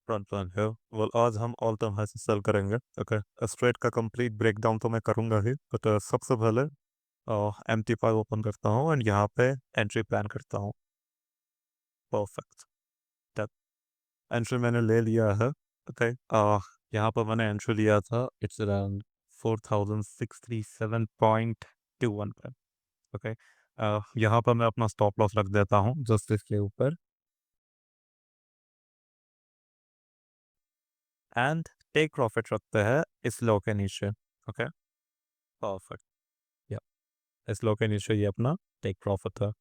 Front run है। Well आज हम ऑल टाइम हाई से सेल करेंगे। ओके, स्ट्रेट का कंप्लीट ब्रेकडाउन तो मैं करूंगा ही, बट सबसे पहले MT5 ओपन करता हूँ एंड यहाँ पे एंट्री प्लान करता हूँ। परफेक्ट। तब एंट्री मैंने ले लिया है। ओके, यहाँ पर मैंने एंट्री लिया था, इट्स अराउंड 4637.21 पे। ओके, यहाँ पर मैं अपना स्टॉप लॉस रख देता हूँ जस्ट इसके ऊपर एंड टेक प्रॉफिट रखते हैं इस लो के नीचे। Okay, perfect. या इस लो के नीचे ये अपना टेक प्रॉफिट था।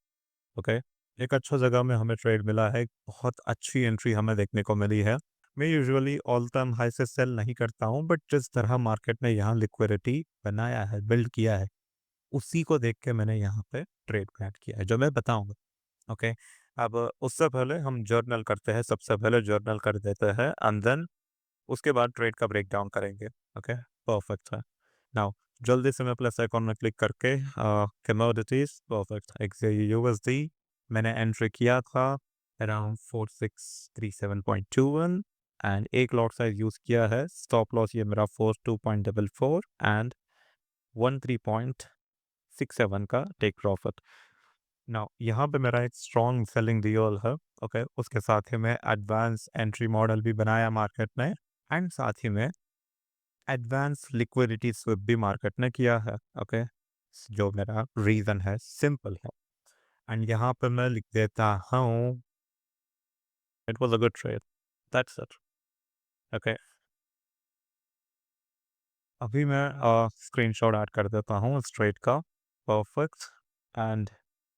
ओके, एक अच्छा जगह में हमें ट्रेड मिला है, एक बहुत अच्छी एंट्री हमें देखने को मिली है। मैं यूजुअली ऑल टाइम हाई से सेल नहीं करता हूँ, बट जिस तरह मार्केट ने यहाँ लिक्विडिटी बनाया है, बिल्ड किया है, उसी को देख के मैंने यहाँ पे ट्रेड प्लान किया है जो मैं बताऊंगा। ओके, अब उससे पहले हम जर्नल करते हैं। सबसे पहले जर्नल कर देते हैं एंड देन उसके बाद ट्रेड का ब्रेक डाउन करेंगे। ओके, परफेक्ट है। नाउ जल्दी से मैं प्लस आइकॉन में क्लिक करके कमोडिटीज, परफेक्ट, यूएसडी मैंने एंट्री किया था अराउंड 4637.21 एंड एक लॉट साइज यूज किया है। स्टॉप लॉस ये मेरा 42.44 एंड 13.67 का टेक प्रॉफिट। नाउ यहाँ पे मेरा एक स्ट्रॉन्ग सेलिंग डियल है। ओके, उसके साथ ही में एडवांस एंट्री मॉडल भी बनाया मार्केट ने एंड साथ ही में एडवांस लिक्विडिटी स्विप भी मार्केट ने किया है। ओके, जो मेरा रीजन है सिंपल है एंड यहाँ पे मैं लिख देता हूँ it was a good trade, that's it. Okay, अभी मैं स्क्रीनशॉट ऐड कर देता हूँ इस ट्रेड का। Perfect and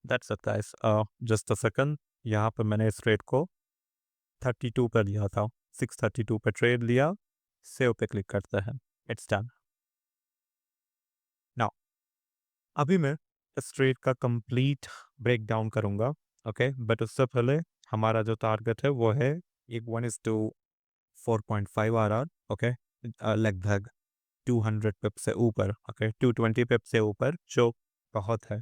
that's it guys. Just a second, यहाँ पे मैंने इस ट्रेड को 32 पे लिया था, 632 पे ट्रेड लिया। सेव पे क्लिक करते हैं, इट्स डन। नाउ अभी मैं इस ट्रेड का कंप्लीट ब्रेक डाउन करूंगा। ओके, बट उससे पहले हमारा जो टारगेट है वो है एक 1:4.5 आ रहा। ओके, लगभग 200 पिप से ऊपर। ओके, 220 पिप से ऊपर जो बहुत है।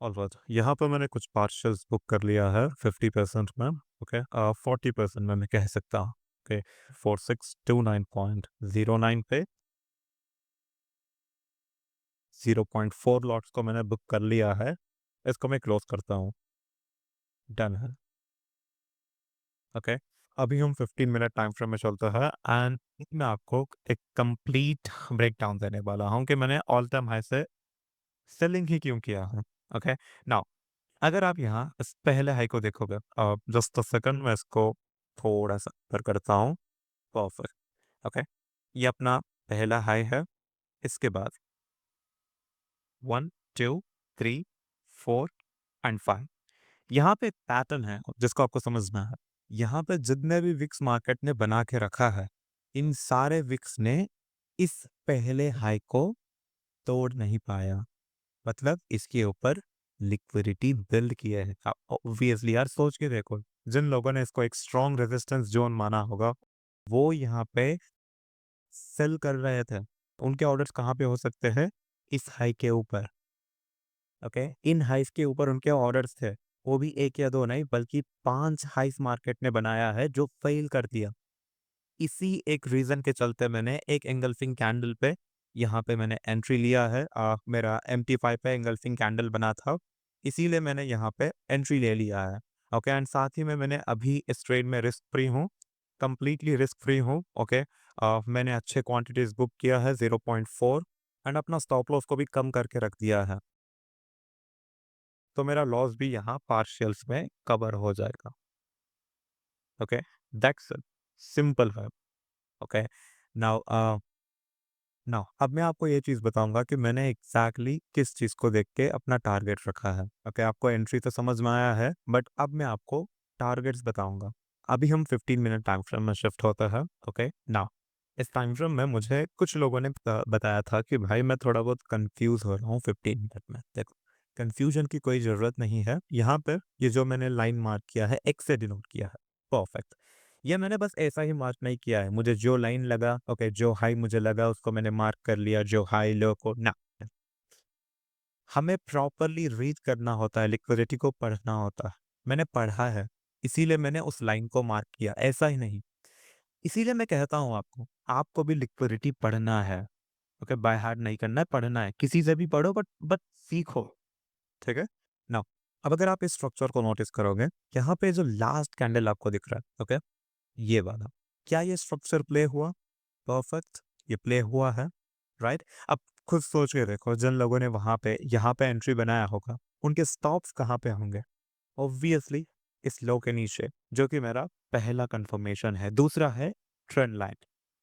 ऑलराइट, यहाँ पर मैंने कुछ पार्शल्स बुक कर लिया है 50% में। ओके, 40% में मैं कह सकता हूँ। ओके, 4629.09 पे 0.4 लॉट्स को मैंने बुक कर लिया है। इसको मैं क्लोज करता हूँ, डन है। ओके, अभी हम 15 मिनट टाइम फ्रेम में चलते हैं एंड मैं आपको एक कंप्लीट ब्रेक डाउन देने वाला हूँ कि मैंने ऑल टाइम हाई से सेलिंग ही क्यों किया है। ओके, नाउ अगर आप यहाँ इस पहले हाई को देखोगे, जस्ट अ सेकंड मैं इसको थोड़ा सा ऊपर करता हूँ। परफेक्ट। ओके, ये अपना पहला हाई है। इसके बाद 1 2 3 4 एंड 5 यहाँ पे पैटर्न है जिसको आपको समझना है। यहाँ पे जितने भी विक्स मार्केट ने बना के रखा है, इन सारे विक्स ने इस पहले हाई को तोड़ नहीं पाया। मतलब इसके ऊपर लिक्विडिटी बिल्ड किया है। आप ऑब्वियसली यार सोच के देखो, जिन लोगों ने इसको एक स्ट्रॉन्ग रेजिस्टेंस जोन माना होगा, वो यहाँ पे सेल कर रहे थे। उनके ऑर्डर्स कहाँ पे हो सकते हैं? इस हाई के ऊपर। ओके, इन हाइस के ऊपर उनके ऑर्डर्स थे। वो भी एक या दो नहीं, बल्कि 5 हाइस मार्केट ने बनाया है जो फेल कर दिया। इसी एक रीजन के चलते मैंने एक एंगल्फिंग कैंडल पे यहाँ पे मैंने एंट्री लिया है। मेरा MT5 पे एंगल्फिंग कैंडल बना था, इसीलिए मैंने यहाँ पे एंट्री ले लिया है। ओके, एंड साथ ही में मैंने अभी इस ट्रेड में रिस्क फ्री हूँ, कंप्लीटली रिस्क फ्री हूँ। ओके, मैंने अच्छे क्वांटिटीज बुक किया है 0.4 एंड अपना स्टॉप लॉस को भी कम करके रख दिया है, तो मेरा लॉस भी यहाँ पार्शियल्स में कवर हो जाएगा। ओके, दैट्स सिंपल है। ओके, नाउ नाउ अब मैं आपको ये चीज़ बताऊंगा कि मैंने एग्जैक्टली किस चीज़ को देख के अपना टारगेट रखा है। ओके, आपको एंट्री तो समझ में आया है, बट अब मैं आपको टारगेट्स बताऊंगा। अभी हम 15 मिनट टाइम फ्रेम में शिफ्ट होता है। ओके, नाउ इस टाइम फ्रेम में मुझे कुछ लोगों ने बताया था कि भाई मैं थोड़ा बहुत कंफ्यूज हो रहा हूँ 15 मिनट में। देखो, कंफ्यूजन की कोई ज़रूरत नहीं है। यहाँ पर ये जो मैंने लाइन मार्क किया है, एक्स से डिनोट किया है। परफेक्ट। ये मैंने बस ऐसा ही मार्क नहीं किया है, मुझे जो लाइन लगा, ओके, जो हाई मुझे लगा उसको मैंने मार्क कर लिया, जो हाई लो को ना। हमें प्रॉपरली रीड करना होता है, लिक्विडिटी को पढ़ना होता है। मैंने पढ़ा है, इसीलिए मैंने उस लाइन को मार्क किया, ऐसा ही नहीं। इसीलिए मैं कहता हूँ आपको, आपको भी लिक्विडिटी पढ़ना है, ओके? बाय हार्ट नहीं करना है, पढ़ना है। किसी से भी पढ़ो बट सीखो, ठीक है? नाउ अब अगर आप इस स्ट्रक्चर को नोटिस करोगे, यहाँ पे जो लास्ट कैंडल आपको दिख रहा है, ओके? ये वाला, क्या ये स्ट्रक्चर प्ले हुआ? परफेक्ट, ये प्ले हुआ है, राइट? अब खुद सोच के देखो, जिन लोगों ने वहाँ पे यहाँ पे एंट्री बनाया होगा, उनके स्टॉप्स कहाँ पे होंगे? ऑब्वियसली इस लो के नीचे, जो कि मेरा पहला कंफर्मेशन है। दूसरा है ट्रेंड लाइन,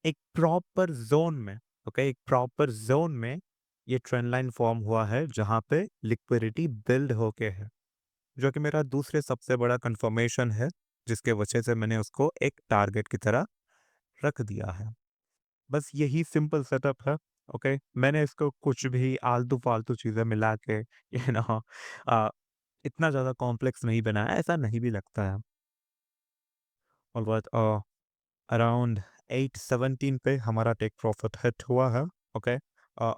एक प्रॉपर जोन में, ओके? एक प्रॉपर जोन में ये ट्रेंड लाइन फॉर्म हुआ है, जहाँ पे लिक्विडिटी बिल्ड होके है, जो कि मेरा दूसरे सबसे बड़ा कंफर्मेशन है, जिसके वजह से मैंने उसको एक टारगेट की तरह रख दिया है। बस यही सिंपल सेटअप है, ओके? मैंने इसको कुछ भी आलतू-फालतू चीज़ें मिला के यू नो अ, इतना ज़्यादा कॉम्प्लेक्स नहीं बनाया, ऐसा नहीं भी लगता है। ऑलराइट, अराउंड 8:17 पे हमारा टेक प्रॉफिट हिट हुआ है, ओके?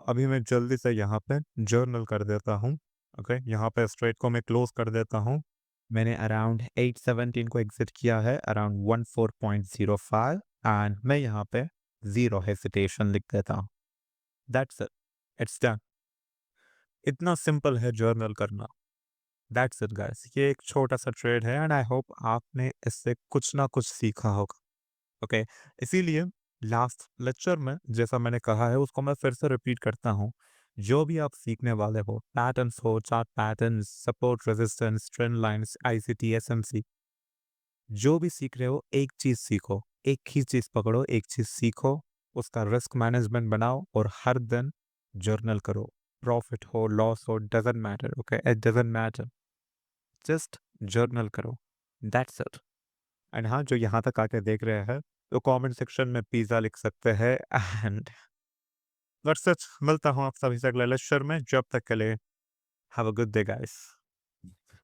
अभी मैं जल्दी से यहाँ पे जर्नल कर देता हूँ, ओके? यहाँ पे स्ट्रेट को मैं क्लोज़ कर देता हूँ। मैंने अराउंड 8:17 को एग्ज़िट किया है, अराउंड 14.05, एंड मैं यहाँ पे ज़ीरो हेसिटेशन लिख देता हूँ। That's it, it's done. इतना सिंपल है जर्नल करना। That's it guys. ये एक छोटा-सा ट्रेड है, एंड आई होप आपने इससे कुछ ना कुछ सीखा होगा। ओके, इसीलिए लास्ट लेक्चर में जैसा मैंने कहा है, उसको मैं फिर से रिपीट करता हूँ। जो भी आप सीखने वाले हो, पैटर्न्स हो, chart patterns, support, resistance, trend lines, ICT, SMC, जो भी सीख रहे हो, एक चीज़ सीखो, एक ही चीज़ पकड़ो, एक चीज़ सीखो, उसका रिस्क मैनेजमेंट बनाओ और हर दिन जर्नल करो। प्रॉफिट हो, लॉस हो, doesn't matter, okay? It doesn't matter, just journal करो। That's it. एंड हाँ, जो यहाँ तक आके देख रहे हैं, तो कमेंट सेक्शन में पिज़्ज़ा लिख सकते हैं, एंड दैट्स इट। मिलता हूँ आप सभी से अगले लेक्चर में, जब तक के लिए have a good day guys.